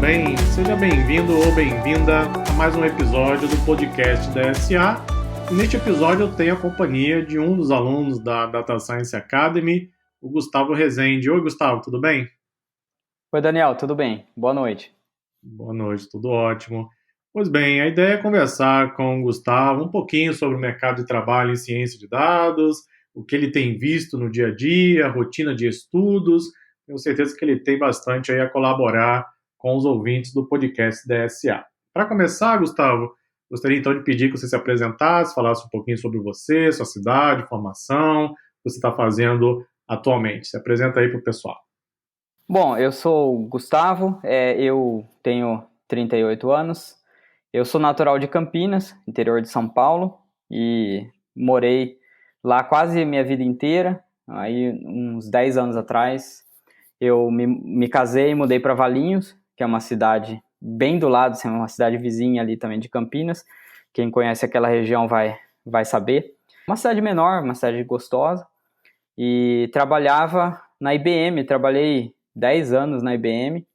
bem? Seja bem-vindo ou bem-vinda a mais um episódio do podcast da SA. E neste episódio eu tenho a companhia de um dos alunos da Data Science Academy, o Gustavo Rezende. Oi, Gustavo, tudo bem? Oi, Daniel, tudo bem? Boa noite. Boa noite, tudo ótimo. Pois bem, a ideia é conversar com o Gustavo um pouquinho sobre o mercado de trabalho em ciência de dados, o que ele tem visto no dia a dia, a rotina de estudos. Tenho certeza que ele tem bastante aí a colaborar com os ouvintes do podcast da SA. Para começar, Gustavo, gostaria então de pedir que você se apresentasse, falasse um pouquinho sobre você, sua cidade, formação, o que você está fazendo atualmente. Se apresenta aí para o pessoal. Bom, eu sou o Gustavo, eu tenho 38 anos, eu sou natural de Campinas, interior de São Paulo, e morei lá quase a minha vida inteira. Aí, uns 10 anos atrás, eu me casei e mudei para Valinhos, que é uma cidade bem do lado, assim, uma cidade vizinha ali também de Campinas. Quem conhece aquela região vai saber. Uma cidade menor, uma cidade gostosa, e trabalhava na IBM, trabalhei 10 anos na IBM,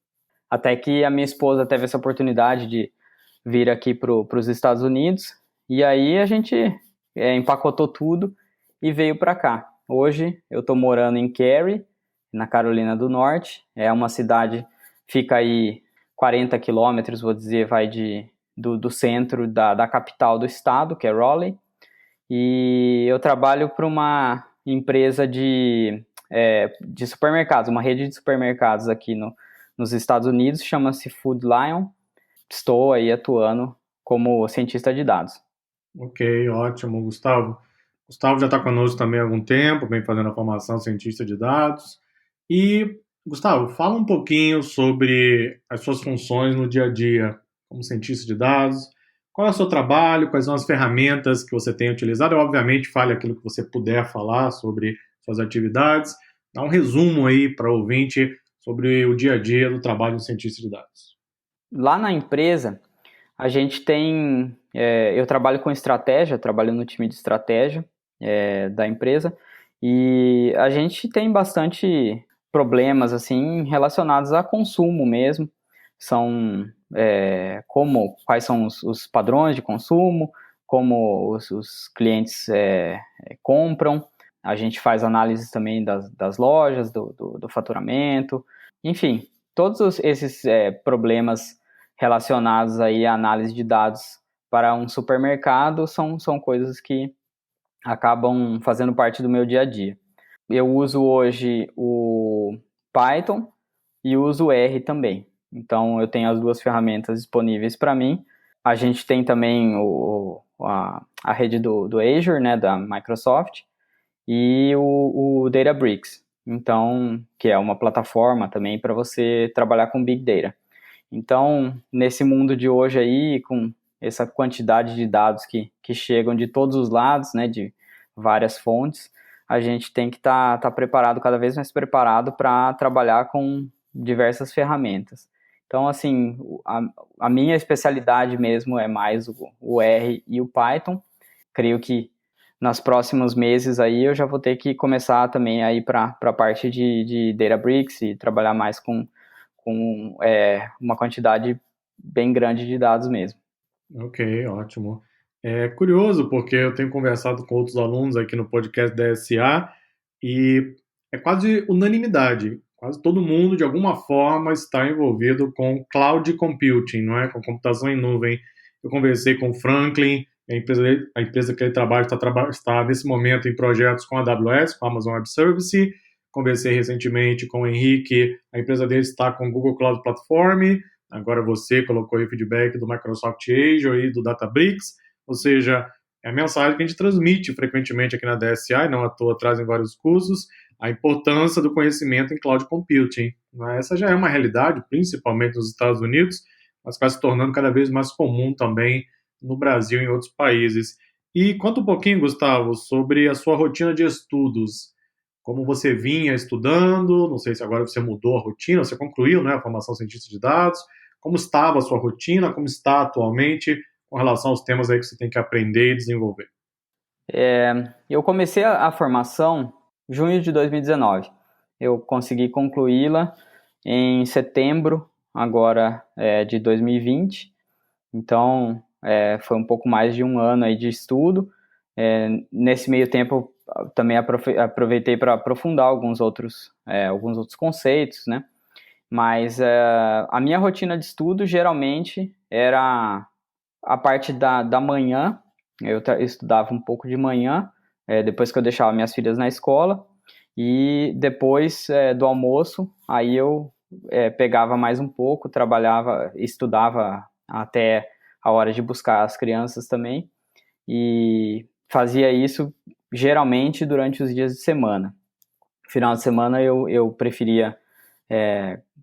até que a minha esposa teve essa oportunidade de vir aqui para os Estados Unidos, e aí a gente empacotou tudo e veio para cá. Hoje eu estou morando em Cary, na Carolina do Norte, é uma cidade, fica aí 40 quilômetros, vou dizer, do centro da capital do estado, que é Raleigh, e eu trabalho para uma empresa de supermercados, uma rede de supermercados aqui nos Estados Unidos, chama-se Food Lion. Estou aí atuando como cientista de dados. Ok, ótimo, Gustavo. Gustavo já está conosco também há algum tempo, vem fazendo a formação cientista de dados. E, Gustavo, fala um pouquinho sobre as suas funções no dia a dia como cientista de dados. Qual é o seu trabalho? Quais são as ferramentas que você tem utilizado? Obviamente, fale aquilo que você puder falar sobre suas atividades. Dá um resumo aí para o ouvinte sobre o dia a dia do trabalho de cientista de dados. Lá na empresa, a gente tem... eu trabalho com estratégia, trabalho no time de estratégia da empresa, e a gente tem bastante problemas assim relacionados a consumo mesmo. São quais são os padrões de consumo, como os clientes compram. A gente faz análises também das lojas, do faturamento, enfim, todos esses problemas relacionados aí à análise de dados para um supermercado são coisas que acabam fazendo parte do meu dia a dia. Eu uso hoje o Python e uso o R também. Então, eu tenho as duas ferramentas disponíveis para mim. A gente tem também a rede do Azure, né, da Microsoft, e o Databricks, então, que é uma plataforma também para você trabalhar com Big Data. Então, nesse mundo de hoje aí, com essa quantidade de dados que chegam de todos os lados, né, de várias fontes, a gente tem que estar preparado, cada vez mais preparado para trabalhar com diversas ferramentas. Então, assim, a minha especialidade mesmo é mais o R e o Python. Creio que nos próximos meses aí eu já vou ter que começar também aí para a parte de Databricks e trabalhar mais com uma quantidade bem grande de dados mesmo. Ok, ótimo. É curioso porque eu tenho conversado com outros alunos aqui no podcast da SA e é quase unanimidade. Quase todo mundo, de alguma forma, está envolvido com cloud computing, não é? Com computação em nuvem. Eu conversei com o Franklin, a empresa que ele trabalha está nesse momento em projetos com a AWS, com a Amazon Web Service. Conversei recentemente com o Henrique, a empresa dele está com o Google Cloud Platform. Agora você colocou aí o feedback do Microsoft Azure e do Databricks, ou seja, é a mensagem que a gente transmite frequentemente aqui na DSA, e não à toa trazem vários cursos, a importância do conhecimento em cloud computing. Essa já é uma realidade, principalmente nos Estados Unidos, mas está se tornando cada vez mais comum também no Brasil e em outros países. E conta um pouquinho, Gustavo, sobre a sua rotina de estudos. Como você vinha estudando, não sei se agora você mudou a rotina, você concluiu, né, a formação cientista de dados, como estava a sua rotina, como está atualmente com relação aos temas aí que você tem que aprender e desenvolver? Eu comecei a formação em junho de 2019. Eu consegui concluí-la em setembro agora de 2020, então foi um pouco mais de um ano aí de estudo. Nesse meio tempo, eu também aproveitei para aprofundar alguns outros conceitos, né? Mas a minha rotina de estudo geralmente era a parte da manhã. Eu estudava um pouco de manhã, depois que eu deixava minhas filhas na escola, e depois do almoço, aí eu pegava mais um pouco, trabalhava, estudava até a hora de buscar as crianças também, e fazia isso geralmente durante os dias de semana. Final de semana eu preferia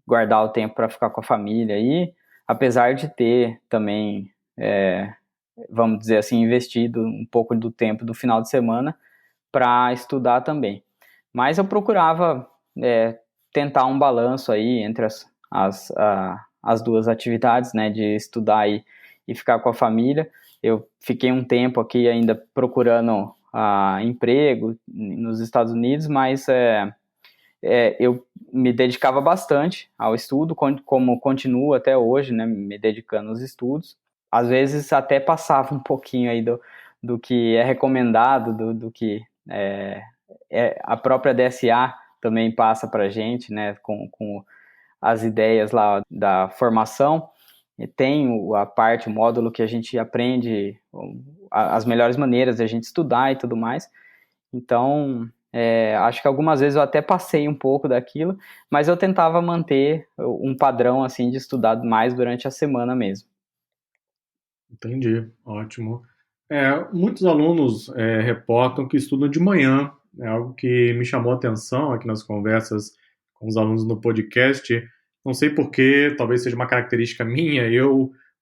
guardar o tempo para ficar com a família aí, apesar de ter também, vamos dizer assim, investido um pouco do tempo do final de semana para estudar também. Mas eu procurava tentar um balanço aí entre as duas atividades, né, de estudar e ficar com a família. Eu fiquei um tempo aqui ainda procurando emprego nos Estados Unidos, mas eu me dedicava bastante ao estudo, como continuo até hoje, né, me dedicando aos estudos. Às vezes até passava um pouquinho aí do que é recomendado, do que a própria DSA também passa para a gente, né, com as ideias lá da formação. E tem a parte, o módulo que a gente aprende as melhores maneiras de a gente estudar e tudo mais. Então, acho que algumas vezes eu até passei um pouco daquilo, mas eu tentava manter um padrão assim de estudar mais durante a semana mesmo. Entendi, ótimo. Muitos alunos reportam que estudam de manhã, é algo que me chamou a atenção aqui nas conversas com os alunos no podcast. Não sei por quê, talvez seja uma característica minha,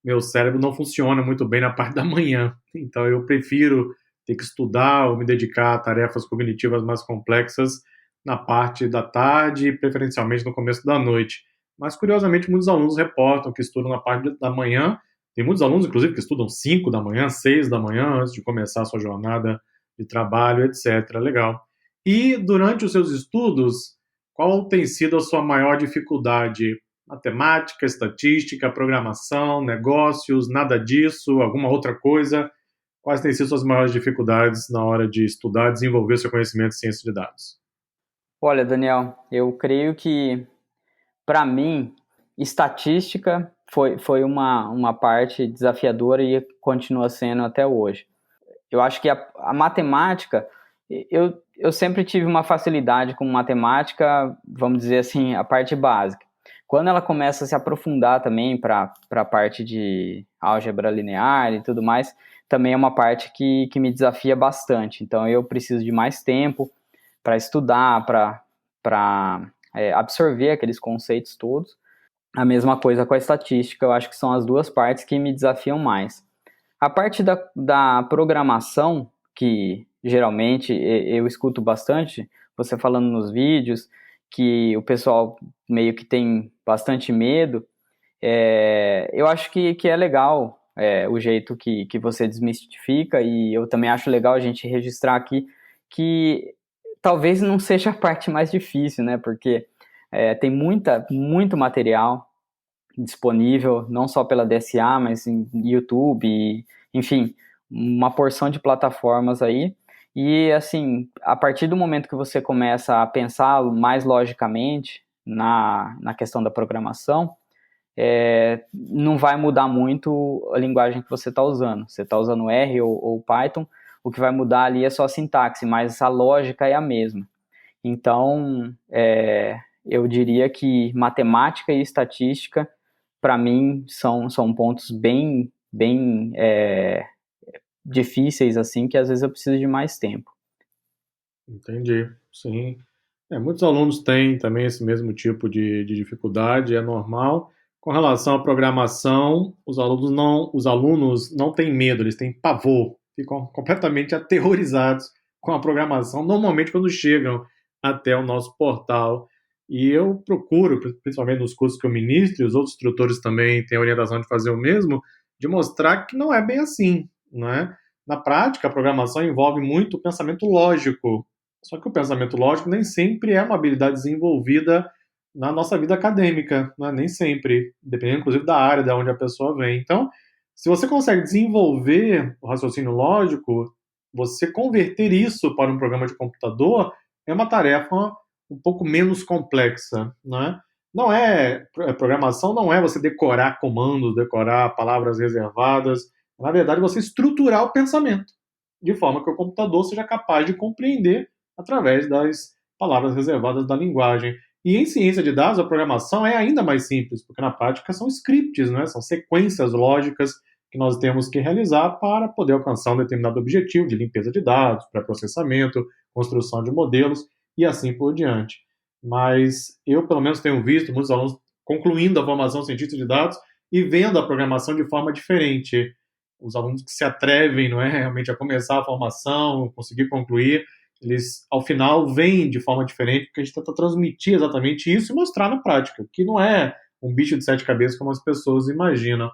meu cérebro não funciona muito bem na parte da manhã, então eu prefiro ter que estudar ou me dedicar a tarefas cognitivas mais complexas na parte da tarde, preferencialmente no começo da noite. Mas, curiosamente, muitos alunos reportam que estudam na parte da manhã. Tem muitos alunos, inclusive, que estudam 5 da manhã, 6 da manhã, antes de começar a sua jornada de trabalho, etc. Legal. E durante os seus estudos, qual tem sido a sua maior dificuldade? Matemática, estatística, programação, negócios, nada disso, alguma outra coisa? Quais têm sido suas maiores dificuldades na hora de estudar e desenvolver seu conhecimento em ciência de dados? Olha, Daniel, eu creio que, para mim, estatística foi uma parte desafiadora e continua sendo até hoje. Eu acho que a matemática, eu sempre tive uma facilidade com matemática, vamos dizer assim, a parte básica. Quando ela começa a se aprofundar também para a parte de álgebra linear e tudo mais, também é uma parte que me desafia bastante. Então eu preciso de mais tempo para estudar, para absorver aqueles conceitos todos. A mesma coisa com a estatística, eu acho que são as duas partes que me desafiam mais. A parte da programação, que geralmente eu escuto bastante, você falando nos vídeos, que o pessoal meio que tem bastante medo, eu acho que é legal o jeito que você desmistifica, e eu também acho legal a gente registrar aqui que talvez não seja a parte mais difícil, né? Porque tem muito material disponível, não só pela DSA, mas em YouTube, enfim, uma porção de plataformas aí. E, assim, a partir do momento que você começa a pensar mais logicamente na questão da programação, não vai mudar muito a linguagem que você está usando. Você está usando R ou Python, o que vai mudar ali é só a sintaxe, mas a lógica é a mesma. Então, eu diria que matemática e estatística, para mim, são pontos bem difíceis, assim, que às vezes eu preciso de mais tempo. Entendi, sim. Muitos alunos têm também esse mesmo tipo de dificuldade, é normal. Com relação à programação, os alunos não têm medo, eles têm pavor, ficam completamente aterrorizados com a programação, normalmente quando chegam até o nosso portal. E eu procuro, principalmente nos cursos que eu ministro, e os outros instrutores também têm a orientação de fazer o mesmo, de mostrar que não é bem assim, não é? Na prática, a programação envolve muito o pensamento lógico, só que o pensamento lógico nem sempre é uma habilidade desenvolvida na nossa vida acadêmica, né? Nem sempre, dependendo inclusive da área de onde a pessoa vem. Então, se você consegue desenvolver o raciocínio lógico, você converter isso para um programa de computador é uma tarefa um pouco menos complexa, né? Não é programação, não é você decorar comandos, decorar palavras reservadas. Na verdade, você estruturar o pensamento de forma que o computador seja capaz de compreender através das palavras reservadas da linguagem. E em ciência de dados, a programação é ainda mais simples, porque na prática são scripts, né? São sequências lógicas que nós temos que realizar para poder alcançar um determinado objetivo de limpeza de dados, pré-processamento, construção de modelos e assim por diante. Mas eu, pelo menos, tenho visto muitos alunos concluindo a formação cientista de dados e vendo a programação de forma diferente. Os alunos que se atrevem, não é, realmente a começar a formação, conseguir concluir, eles, ao final, veem de forma diferente, porque a gente tenta transmitir exatamente isso e mostrar na prática, que não é um bicho de sete cabeças como as pessoas imaginam.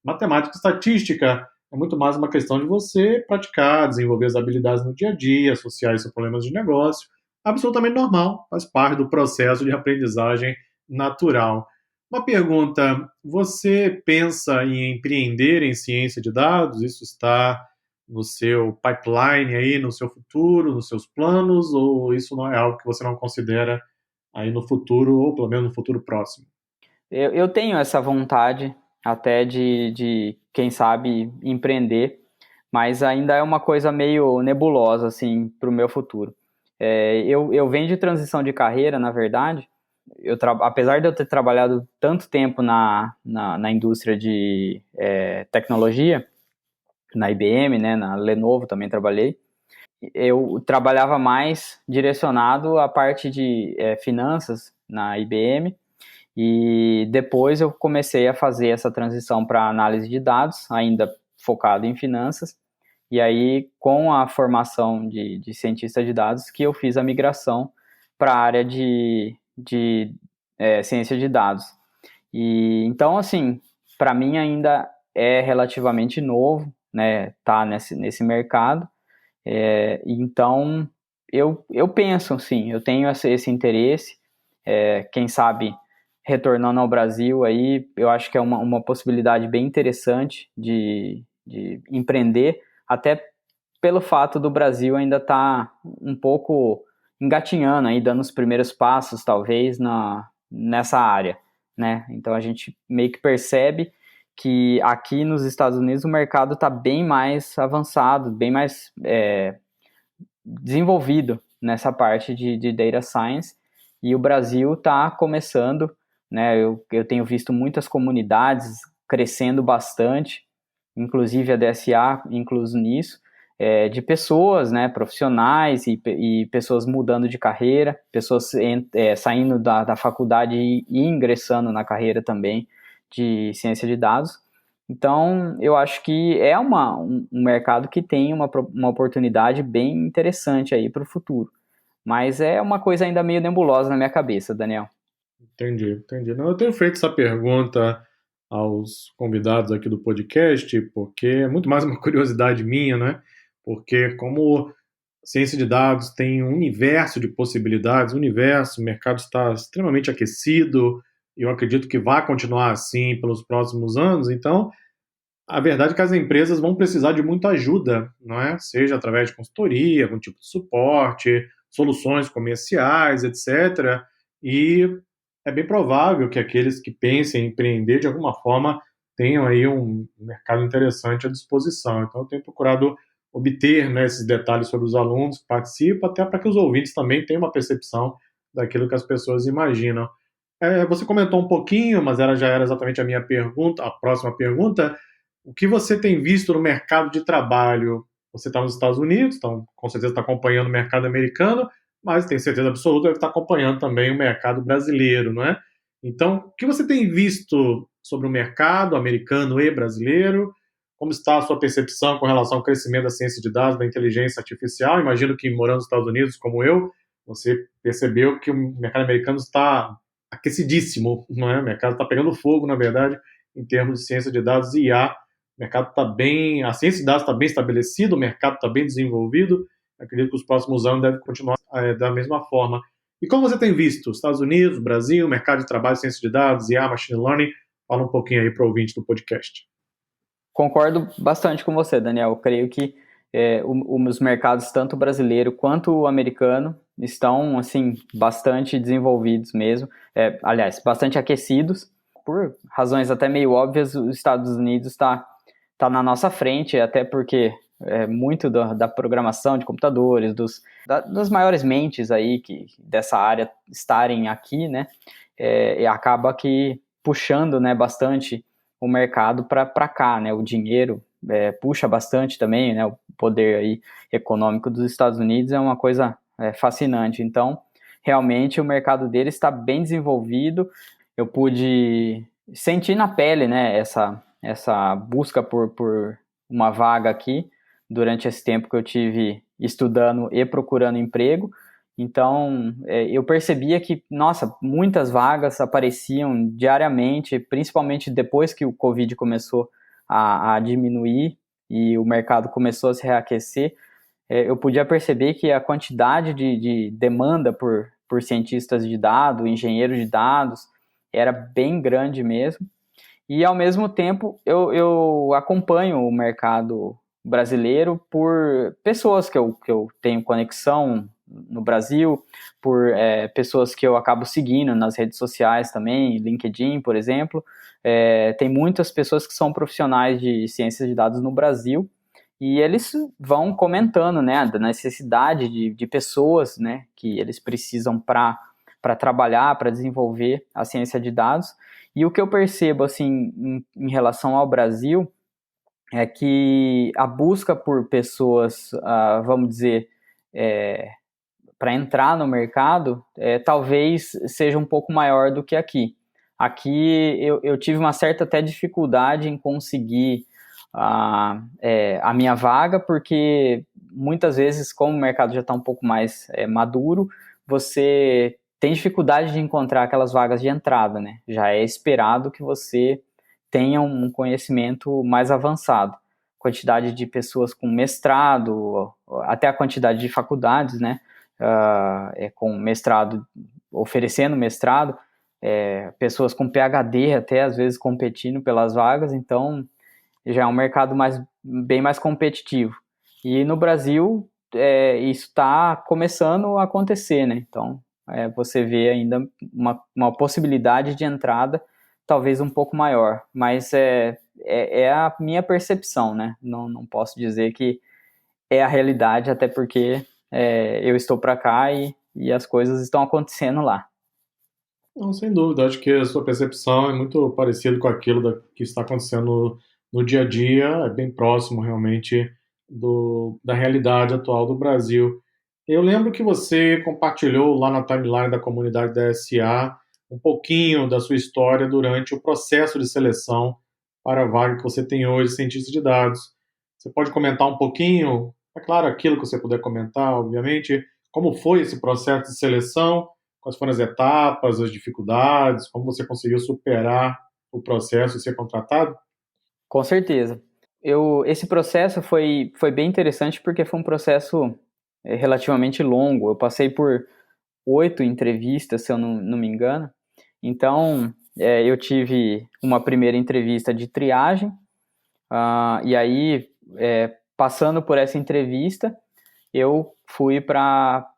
Matemática e estatística é muito mais uma questão de você praticar, desenvolver as habilidades no dia a dia, associar isso a problemas de negócio. Absolutamente normal, faz parte do processo de aprendizagem natural. Uma pergunta: você pensa em empreender em ciência de dados? Isso está no seu pipeline aí, no seu futuro, nos seus planos, ou isso não é algo que você não considera aí no futuro, ou pelo menos no futuro próximo? Eu tenho essa vontade até de, quem sabe, empreender, mas ainda é uma coisa meio nebulosa, assim, para o meu futuro. Eu venho de transição de carreira, na verdade. Apesar de eu ter trabalhado tanto tempo na indústria de tecnologia, na IBM, né, na Lenovo também trabalhei, eu trabalhava mais direcionado à parte de finanças na IBM, e depois eu comecei a fazer essa transição para análise de dados, ainda focado em finanças, e aí com a formação de cientista de dados que eu fiz a migração para a área de ciência de dados. E então, assim, para mim ainda é relativamente novo, né, tá nesse mercado. Então, eu penso, sim, eu tenho esse interesse, quem sabe retornando ao Brasil aí, eu acho que é uma possibilidade bem interessante de empreender, até pelo fato do Brasil ainda estar um pouco engatinhando aí, dando os primeiros passos, talvez, nessa área, né? Então a gente meio que percebe que aqui nos Estados Unidos o mercado está bem mais avançado, bem mais desenvolvido nessa parte de data science, e o Brasil está começando, né? Eu tenho visto muitas comunidades crescendo bastante, inclusive a DSA incluso nisso, de pessoas, né, profissionais e pessoas mudando de carreira, pessoas saindo da faculdade e ingressando na carreira também de ciência de dados. Então, eu acho que é um mercado que tem uma oportunidade bem interessante aí para o futuro. Mas é uma coisa ainda meio nebulosa na minha cabeça, Daniel. Entendi, entendi. Não, eu tenho feito essa pergunta aos convidados aqui do podcast, porque é muito mais uma curiosidade minha, né? Porque como ciência de dados tem um universo de possibilidades, o mercado está extremamente aquecido, e eu acredito que vai continuar assim pelos próximos anos, então a verdade é que as empresas vão precisar de muita ajuda, não é? Seja através de consultoria, algum tipo de suporte, soluções comerciais, etc. E é bem provável que aqueles que pensem em empreender de alguma forma tenham aí um mercado interessante à disposição. Então, eu tenho procurado obter, né, esses detalhes sobre os alunos que participam, até para que os ouvintes também tenham uma percepção daquilo que as pessoas imaginam. Você comentou um pouquinho, mas já era exatamente a minha pergunta, a próxima pergunta. O que você tem visto no mercado de trabalho? Você está nos Estados Unidos, então com certeza está acompanhando o mercado americano, mas tem certeza absoluta que deve estar acompanhando também o mercado brasileiro, não é? Então, o que você tem visto sobre o mercado americano e brasileiro? Como está a sua percepção com relação ao crescimento da ciência de dados, da inteligência artificial? Imagino que morando nos Estados Unidos, como eu, você percebeu que o mercado americano está aquecidíssimo, não é? O mercado está pegando fogo, na verdade, em termos de ciência de dados e IA. O mercado está bem, a ciência de dados está bem estabelecida, o mercado está bem desenvolvido. Acredito que os próximos anos devem continuar da mesma forma. E como você tem visto, Estados Unidos, Brasil, mercado de trabalho, ciência de dados, IA, machine learning? Fala um pouquinho aí para o ouvinte do podcast. Concordo bastante com você, Daniel. Eu creio que os mercados, tanto brasileiro quanto o americano, estão assim bastante desenvolvidos mesmo. Aliás, bastante aquecidos. Por razões até meio óbvias, os Estados Unidos está na nossa frente, até porque muito da programação de computadores, das maiores mentes aí dessa área estarem aqui, né? E acaba que puxando, né, bastante o mercado para cá, né? O dinheiro puxa bastante também, né? O poder aí econômico dos Estados Unidos é uma coisa fascinante. Então, realmente o mercado dele está bem desenvolvido. Eu pude sentir na pele, né? Essa busca por uma vaga aqui durante esse tempo que eu tive estudando e procurando emprego. Então, eu percebia que, nossa, muitas vagas apareciam diariamente, principalmente depois que o Covid começou a diminuir e o mercado começou a se reaquecer. Eu podia perceber que a quantidade de demanda por cientistas de dados, engenheiros de dados, era bem grande mesmo. E, ao mesmo tempo, eu acompanho o mercado brasileiro por pessoas que eu tenho conexão no Brasil, por pessoas que eu acabo seguindo nas redes sociais também, LinkedIn, por exemplo. Tem muitas pessoas que são profissionais de ciências de dados no Brasil e eles vão comentando, né, da necessidade de pessoas, né, que eles precisam para trabalhar, para desenvolver a ciência de dados. E o que eu percebo, assim, em relação ao Brasil, é que a busca por pessoas, vamos dizer, para entrar no mercado, talvez seja um pouco maior do que aqui. Aqui eu tive uma certa até dificuldade em conseguir a minha vaga, porque muitas vezes, como o mercado já está um pouco mais maduro, você tem dificuldade de encontrar aquelas vagas de entrada, né? Já é esperado que você tenha um conhecimento mais avançado. Quantidade de pessoas com mestrado, até a quantidade de faculdades, né? Com mestrado, oferecendo mestrado, pessoas com PhD até às vezes competindo pelas vagas, então já é um mercado bem mais competitivo. E no Brasil, isso está começando a acontecer, né? Então, você vê ainda uma possibilidade de entrada talvez um pouco maior, mas é a minha percepção, né? Não posso dizer que é a realidade, até porque eu estou para cá e as coisas estão acontecendo lá. Não, sem dúvida, acho que a sua percepção é muito parecida com aquilo que está acontecendo no dia a dia, é bem próximo realmente da realidade atual do Brasil. Eu lembro que você compartilhou lá na timeline da comunidade da SA um pouquinho da sua história durante o processo de seleção para a vaga que você tem hoje, cientista de dados. Você pode comentar um pouquinho, é claro, aquilo que você puder comentar, obviamente, como foi esse processo de seleção, quais foram as etapas, as dificuldades, como você conseguiu superar o processo e ser contratado? Com certeza. Esse processo foi bem interessante porque foi um processo relativamente longo. Eu passei por 8 entrevistas, se eu não me engano. Então, eu tive uma primeira entrevista de triagem, e aí, passando por essa entrevista, eu fui para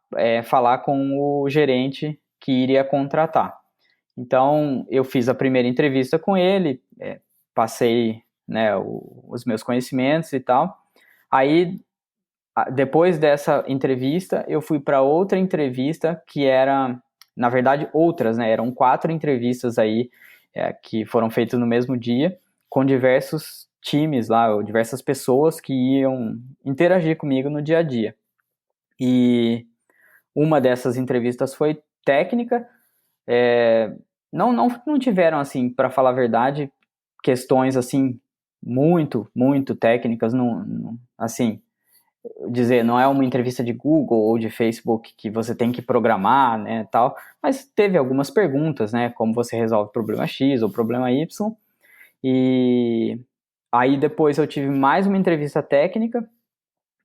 falar com o gerente que iria contratar. Então, eu fiz a primeira entrevista com ele, passei, né, os meus conhecimentos e tal. Aí, depois dessa entrevista, eu fui para outra entrevista que era, na verdade, outras, né? Eram 4 entrevistas aí que foram feitas no mesmo dia, com diversos times lá, ou diversas pessoas que iam interagir comigo no dia a dia. E uma dessas entrevistas foi técnica. Não tiveram, assim, para falar a verdade, questões assim muito técnicas, assim, dizer, não é uma entrevista de Google ou de Facebook que você tem que programar, né, tal, mas teve algumas perguntas, né, como você resolve o problema X ou o problema Y, e aí depois eu tive mais uma entrevista técnica.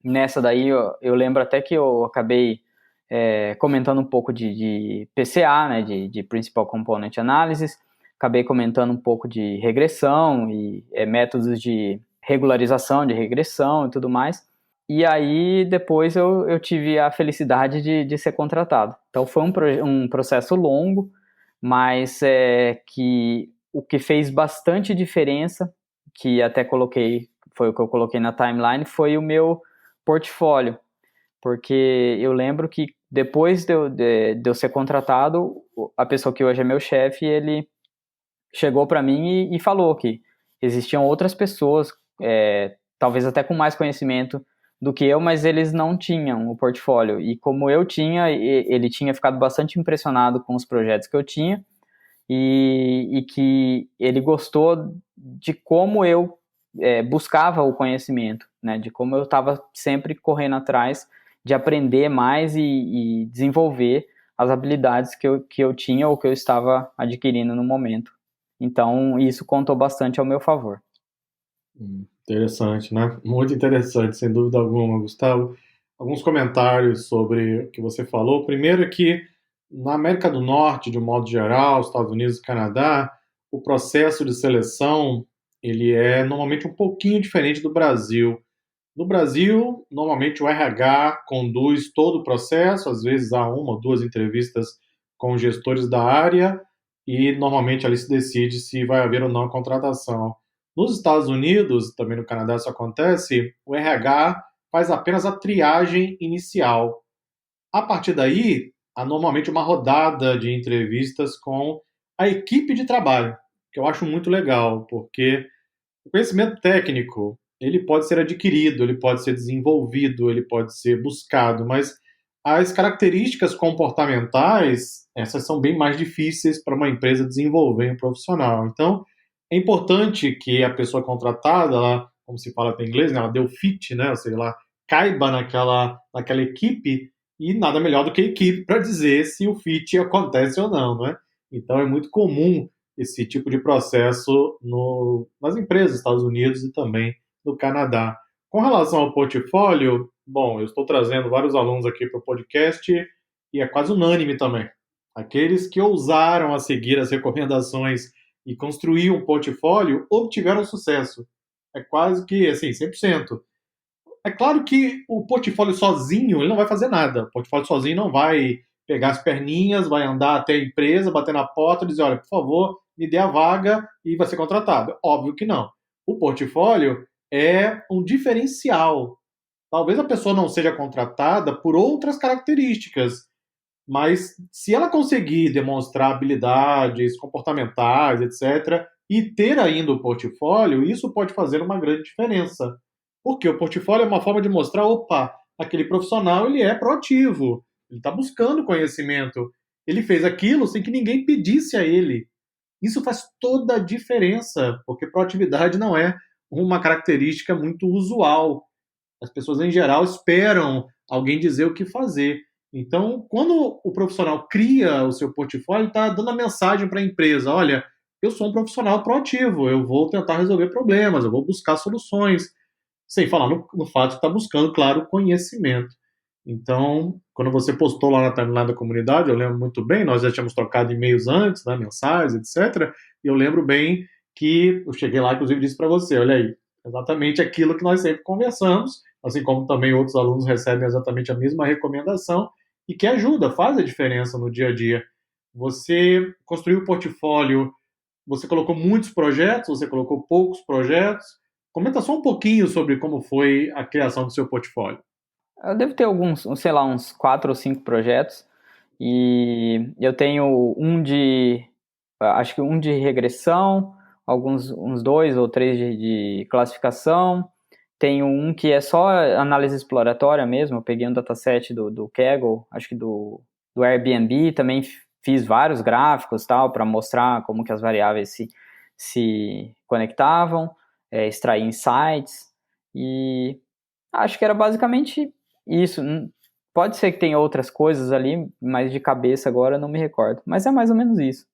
Nessa daí eu lembro até que eu acabei comentando um pouco de PCA, né, de Principal Component Analysis, acabei comentando um pouco de regressão e métodos de regularização de regressão e tudo mais. E aí, depois eu tive a felicidade de ser contratado. Então, foi um processo longo, mas que o que fez bastante diferença, que até coloquei, foi o que eu coloquei na timeline, foi o meu portfólio. Porque eu lembro que depois de eu ser contratado, a pessoa que hoje é meu chefe, ele chegou para mim e falou que existiam outras pessoas, talvez até com mais conhecimento do que eu, mas eles não tinham o portfólio. E como eu tinha, ele tinha ficado bastante impressionado com os projetos que eu tinha e que ele gostou de como eu buscava o conhecimento, né? De como eu estava sempre correndo atrás de aprender mais e desenvolver as habilidades que eu tinha ou que eu estava adquirindo no momento. Então, isso contou bastante ao meu favor. Interessante, né? Muito interessante, sem dúvida alguma, Gustavo. Alguns comentários sobre o que você falou. Primeiro é que na América do Norte, de um modo geral, Estados Unidos e Canadá, o processo de seleção ele é normalmente um pouquinho diferente do Brasil. No Brasil, normalmente o RH conduz todo o processo, às vezes há uma ou duas entrevistas com gestores da área e normalmente ali se decide se vai haver ou não a contratação. Nos Estados Unidos, também no Canadá isso acontece, o RH faz apenas a triagem inicial. A partir daí, há normalmente uma rodada de entrevistas com a equipe de trabalho, que eu acho muito legal, porque o conhecimento técnico, ele pode ser adquirido, ele pode ser desenvolvido, ele pode ser buscado, mas as características comportamentais, essas são bem mais difíceis para uma empresa desenvolver um profissional. Então, é importante que a pessoa contratada, ela, como se fala até em inglês, né, ela dê o fit, né, ou seja, ela caiba naquela equipe, e nada melhor do que a equipe para dizer se o fit acontece ou não, né? Então, é muito comum esse tipo de processo nas empresas dos Estados Unidos e também no Canadá. Com relação ao portfólio, bom, eu estou trazendo vários alunos aqui para o podcast e é quase unânime também. Aqueles que ousaram a seguir as recomendações e construir um portfólio obtiveram sucesso. É quase que, assim, 100%. É claro que o portfólio sozinho, ele não vai fazer nada. O portfólio sozinho não vai pegar as perninhas, vai andar até a empresa, bater na porta e dizer, olha, por favor, me dê a vaga e vai ser contratado. Óbvio que não. O portfólio é um diferencial. Talvez a pessoa não seja contratada por outras características, mas se ela conseguir demonstrar habilidades comportamentais, etc., e ter ainda o portfólio, isso pode fazer uma grande diferença. Porque o portfólio é uma forma de mostrar, opa, aquele profissional ele é proativo, ele está buscando conhecimento, ele fez aquilo sem que ninguém pedisse a ele. Isso faz toda a diferença, porque proatividade não é uma característica muito usual. As pessoas, em geral, esperam alguém dizer o que fazer. Então, quando o profissional cria o seu portfólio, ele está dando a mensagem para a empresa: olha, eu sou um profissional proativo, eu vou tentar resolver problemas, eu vou buscar soluções, sem falar no fato de estar buscando, claro, conhecimento. Então, quando você postou lá na timeline da comunidade, eu lembro muito bem, nós já tínhamos trocado e-mails antes, né, mensagens, etc. E eu lembro bem que eu cheguei lá, inclusive, e disse para você: olha aí, exatamente aquilo que nós sempre conversamos, assim como também outros alunos recebem exatamente a mesma recomendação e que ajuda, faz a diferença no dia a dia. Você construiu o portfólio, você colocou muitos projetos, você colocou poucos projetos. Comenta só um pouquinho sobre como foi a criação do seu portfólio. Eu devo ter alguns, sei lá, uns 4 ou 5 projetos. E eu tenho acho que um de regressão, uns 2 ou 3 de classificação. Tenho um que é só análise exploratória mesmo. Eu peguei um dataset do Kaggle, acho que do Airbnb. Também fiz vários gráficos tal para mostrar como que as variáveis se conectavam, extrair insights. E acho que era basicamente isso. Pode ser que tenha outras coisas ali, mas de cabeça agora eu não me recordo. Mas é mais ou menos isso.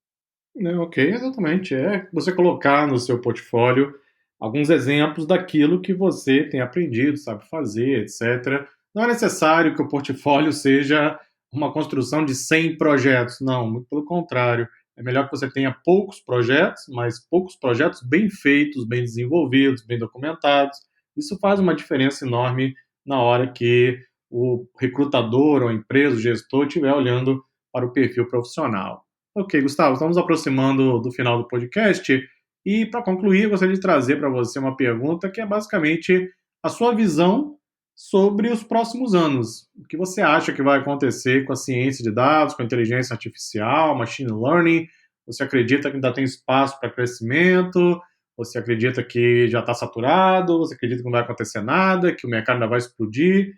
Ok, exatamente. É você colocar no seu portfólio alguns exemplos daquilo que você tem aprendido, sabe fazer, etc. Não é necessário que o portfólio seja uma construção de 100 projetos. Não, muito pelo contrário. É melhor que você tenha poucos projetos, mas poucos projetos bem feitos, bem desenvolvidos, bem documentados. Isso faz uma diferença enorme na hora que o recrutador ou a empresa, o gestor, estiver olhando para o perfil profissional. Ok, Gustavo, estamos aproximando do final do podcast e, para concluir, eu gostaria de trazer para você uma pergunta que é basicamente a sua visão sobre os próximos anos. O que você acha que vai acontecer com a ciência de dados, com a inteligência artificial, machine learning? Você acredita que ainda tem espaço para crescimento? Você acredita que já está saturado? Você acredita que não vai acontecer nada, que o mercado ainda vai explodir?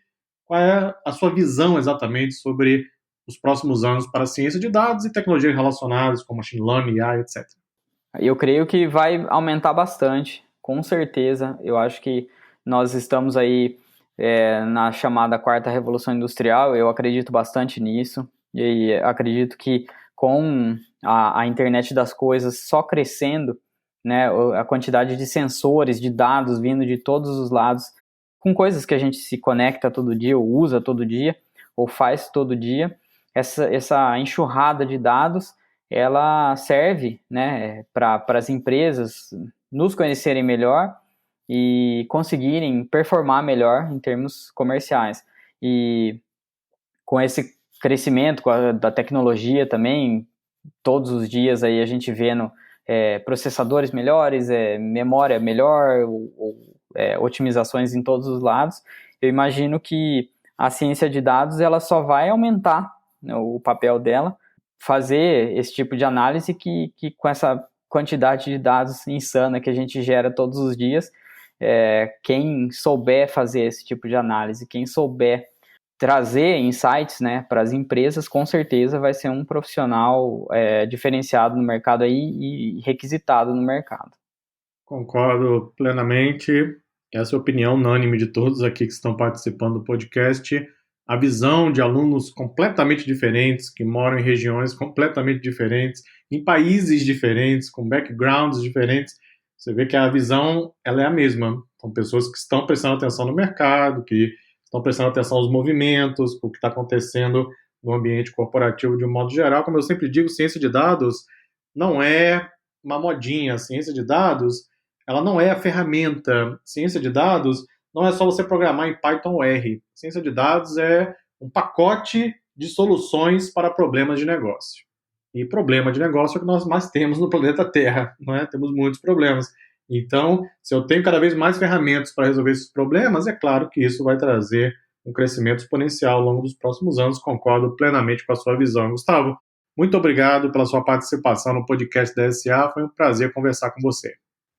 Qual é a sua visão exatamente sobre os próximos anos para a ciência de dados e tecnologias relacionadas, como machine learning, AI, etc.? Eu creio que vai aumentar bastante, com certeza. Eu acho que nós estamos aí na chamada quarta revolução industrial. Eu acredito bastante nisso e acredito que com a internet das coisas só crescendo, né, a quantidade de sensores, de dados vindo de todos os lados, com coisas que a gente se conecta todo dia, ou usa todo dia, ou faz todo dia, essa enxurrada de dados, ela serve, né, para as empresas nos conhecerem melhor e conseguirem performar melhor em termos comerciais. E com esse crescimento da tecnologia também, todos os dias aí a gente vendo processadores melhores, memória melhor, otimizações em todos os lados, eu imagino que a ciência de dados ela só vai aumentar, né, o papel dela, fazer esse tipo de análise que com essa quantidade de dados insana que a gente gera todos os dias, quem souber fazer esse tipo de análise, quem souber trazer insights, né, para as empresas, com certeza vai ser um profissional diferenciado no mercado aí e requisitado no mercado. Concordo plenamente. Essa é a opinião unânime de todos aqui que estão participando do podcast. A visão de alunos completamente diferentes, que moram em regiões completamente diferentes, em países diferentes, com backgrounds diferentes. Você vê que a visão ela é a mesma. São pessoas que estão prestando atenção no mercado, que estão prestando atenção aos movimentos, o que está acontecendo no ambiente corporativo de um modo geral. Como eu sempre digo, ciência de dados não é uma modinha. A ciência de dados ela não é a ferramenta. Ciência de dados não é só você programar em Python ou R. Ciência de dados é um pacote de soluções para problemas de negócio. E problema de negócio é o que nós mais temos no planeta Terra, não é? Temos muitos problemas. Então, se eu tenho cada vez mais ferramentas para resolver esses problemas, é claro que isso vai trazer um crescimento exponencial ao longo dos próximos anos. Concordo plenamente com a sua visão. Gustavo, muito obrigado pela sua participação no podcast da SA. Foi um prazer conversar com você.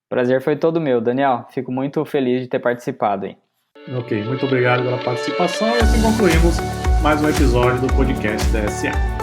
Prazer foi todo meu, Daniel. Fico muito feliz de ter participado aí. Ok, muito obrigado pela participação e assim concluímos mais um episódio do podcast da SA.